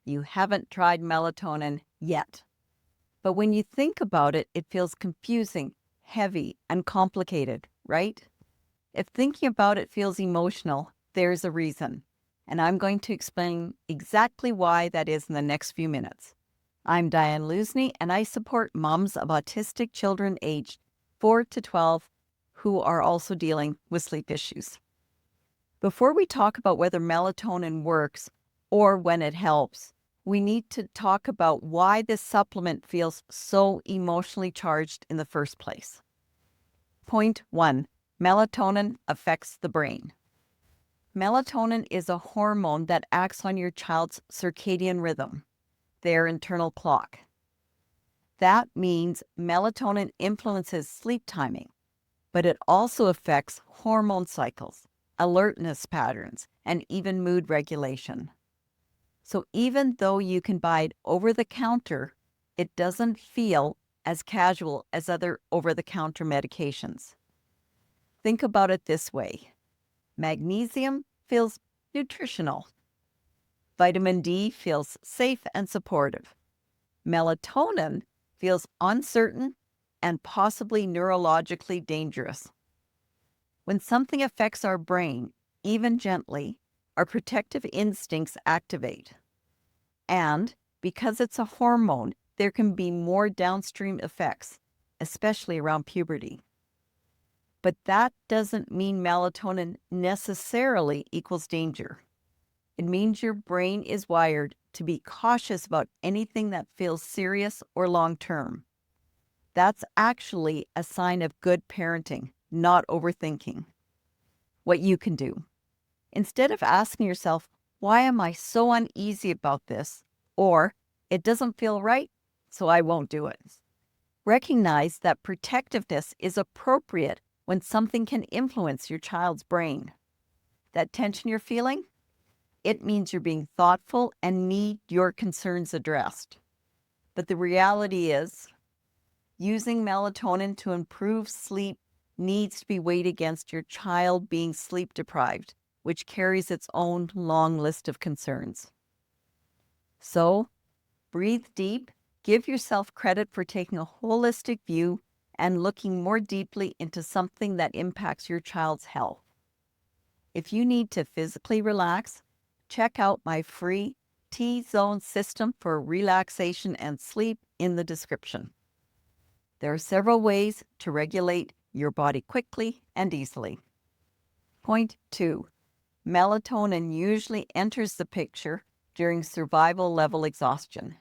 you haven't tried melatonin yet. But when you think about it, it feels confusing, heavy, and complicated, right? If thinking about it feels emotional, there's a reason. And I'm going to explain exactly why that is in the next few minutes. I'm Diane Lusney, and I support moms of autistic children aged 4 to 12 who are also dealing with sleep issues. Before we talk about whether melatonin works or when it helps, we need to talk about why this supplement feels so emotionally charged in the first place. Point 1. Melatonin affects the brain. Melatonin is a hormone that acts on your child's circadian rhythm, their internal clock. That means melatonin influences sleep timing, but it also affects hormone cycles, alertness patterns, and even mood regulation. So even though you can buy it over the counter, it doesn't feel as casual as other over-the-counter medications. Think about it this way. Magnesium feels nutritional. Vitamin D feels safe and supportive. Melatonin feels uncertain and possibly neurologically dangerous. When something affects our brain, even gently, our protective instincts activate. And because it's a hormone, there can be more downstream effects, especially around puberty. But that doesn't mean melatonin necessarily equals danger. It means your brain is wired to be cautious about anything that feels serious or long-term. That's actually a sign of good parenting, not overthinking. What you can do. Instead of asking yourself, why am I so uneasy about this? Or, it doesn't feel right, so I won't do it. Recognize that protectiveness is appropriate when something can influence your child's brain. That tension you're feeling? It means you're being thoughtful and need your concerns addressed. But the reality is, using melatonin to improve sleep needs to be weighed against your child being sleep deprived, which carries its own long list of concerns. So, breathe deep, give yourself credit for taking a holistic view and looking more deeply into something that impacts your child's health. If you need to physically relax, check out my free T-zone system for relaxation and sleep in the description. There are several ways to regulate your body quickly and easily. Point 2. Melatonin usually enters the picture during survival level exhaustion.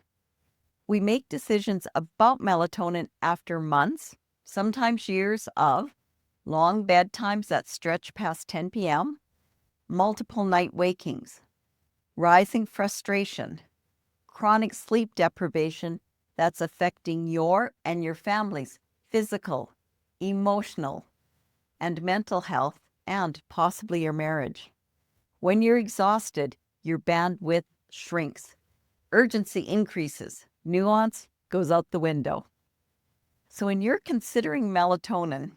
We make decisions about melatonin after months, sometimes years of long bedtimes that stretch past 10 p.m., multiple night wakings, rising frustration, chronic sleep deprivation that's affecting your and your family's physical, emotional, and mental health, and possibly your marriage. When you're exhausted, your bandwidth shrinks, urgency increases, nuance goes out the window. So when you're considering melatonin,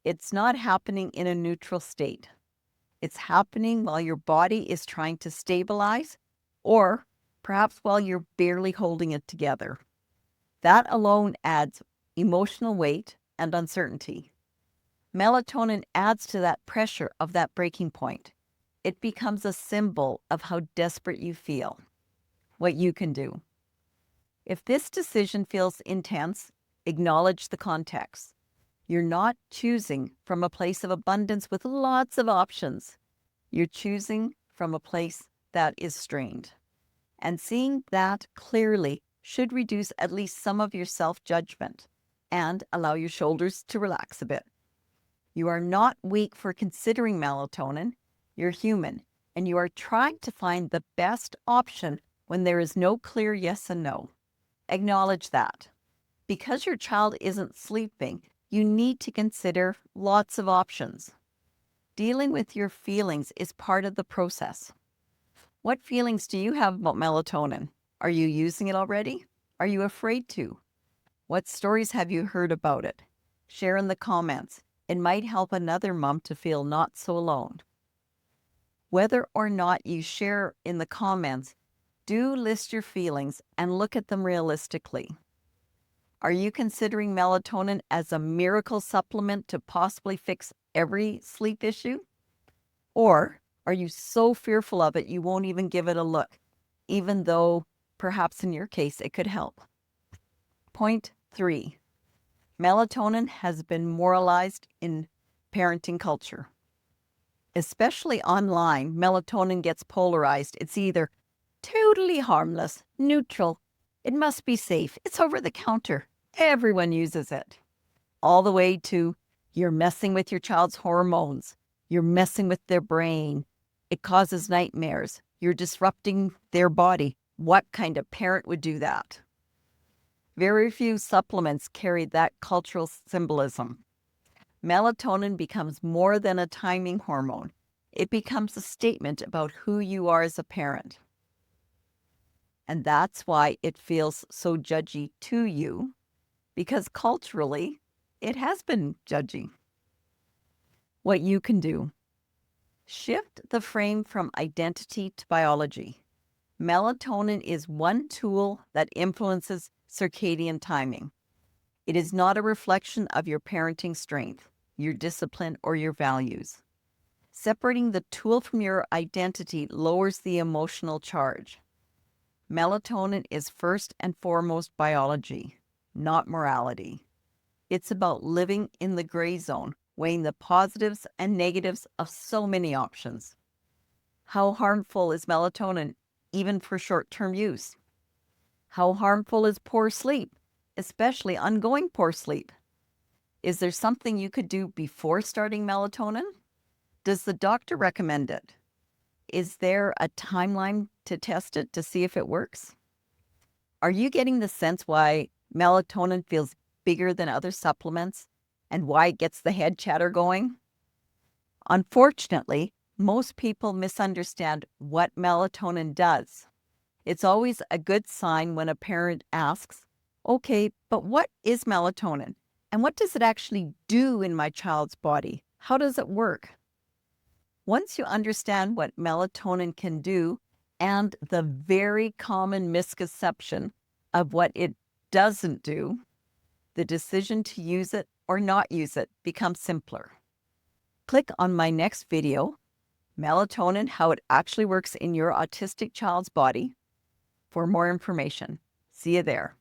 it's not happening in a neutral state. It's happening while your body is trying to stabilize, or perhaps while you're barely holding it together. That alone adds emotional weight and uncertainty. Melatonin adds to that pressure of that breaking point. It becomes a symbol of how desperate you feel. What you can do. If this decision feels intense, acknowledge the context. You're not choosing from a place of abundance with lots of options. You're choosing from a place that is strained. And seeing that clearly should reduce at least some of your self-judgment and allow your shoulders to relax a bit. You are not weak for considering melatonin. You're human, and you are trying to find the best option when there is no clear yes and no. Acknowledge that. Because your child isn't sleeping, you need to consider lots of options. Dealing with your feelings is part of the process. What feelings do you have about melatonin? Are you using it already? Are you afraid to? What stories have you heard about it? Share in the comments. It might help another mom to feel not so alone. Whether or not you share in the comments, Do list your feelings and look at them realistically. Are you considering melatonin as a miracle supplement to possibly fix every sleep issue? Or are you so fearful of it you won't even give it a look, even though perhaps in your case it could help? Point 3. Melatonin has been moralized in parenting culture. Especially online, melatonin gets polarized. It's either totally harmless, neutral, it must be safe, it's over the counter, everyone uses it, all the way to you're messing with your child's hormones, you're messing with their brain, it causes nightmares, you're disrupting their body. What kind of parent would do that? Very few supplements carry that cultural symbolism. Melatonin becomes more than a timing hormone. It becomes a statement about who you are as a parent. And that's why it feels so judgy to you, because culturally, it has been judgy. What you can do: shift the frame from identity to biology. Melatonin is one tool that influences circadian timing. It is not a reflection of your parenting strength, your discipline, or your values. Separating the tool from your identity lowers the emotional charge. Melatonin is first and foremost biology, not morality. It's about living in the gray zone, weighing the positives and negatives of so many options. How harmful is melatonin, even for short-term use? How harmful is poor sleep, especially ongoing poor sleep? Is there something you could do before starting melatonin? Does the doctor recommend it? Is there a timeline to test it to see if it works? Are you getting the sense why melatonin feels bigger than other supplements and why it gets the head chatter going? Unfortunately, most people misunderstand what melatonin does. It's always a good sign when a parent asks, okay, but what is melatonin? And what does it actually do in my child's body? How does it work? Once you understand what melatonin can do and the very common misconception of what it doesn't do, the decision to use it or not use it becomes simpler. Click on my next video, Melatonin, How It Actually Works in Your Autistic Child's Body, for more information. See you there.